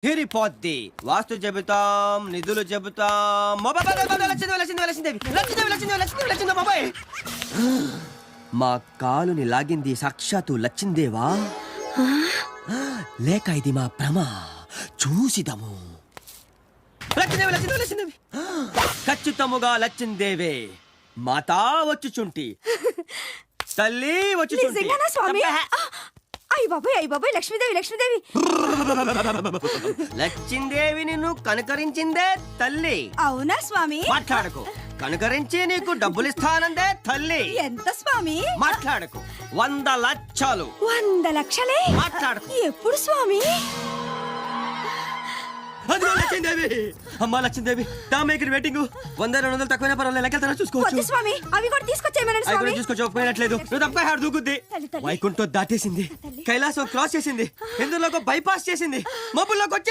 తిరిపోద్ది. వాస్తు చెబుతాం, నిధులు చెబుతాం. లక్ష్మీదేవి బాబాయ్. మా కాలుని లాగింది సాక్షాత్తు లచ్చిందేవా లేక ఇది మా భ్రమ? చూసిదము. లచ్చిందేవి ఖచ్చితముగా లచ్చిందేవే. మాతా వచ్చుచుంటి, తల్లి వచ్చుచుంటి. స్వామి అయ్య బాబాయ్ లక్ష్మీదేవి లచ్చిందేవి నిన్ను కనుకరించిందే తల్లి. అవునా స్వామి? మాట్లాడకు. కనుకరించి నీకు డబ్బులిస్తానందే తల్లి. ఎంత స్వామి? మాట్లాడకు. 100 లక్షలు. 100 లక్షలే? మాట్లాడకు. ఎప్పుడు స్వామి? అదిగో లచ్చిందేవి. అమ్మా లచ్చిందేవి, డామేకర్ వెయిటింగ్. 100-200 తక్కువైనా పర్వాలేదు, లెక్కలు చూసుకోవచ్చు. వద్దు స్వామి, అవి కూడా తీసుకొచ్చేయమనండి అవి కూడా స్వామి. తీసుకొచ్చుకోకపోయినట్లేదు. నువ్వు తప్పక హాడు దూకుద్ది. తల్లి. వైకుంఠం దాటేసింది, కైలాసం క్రాస్ చేసింది, ఇందులోకి బైపాస్ చేసింది, మబ్బుల్లోకి వచ్చి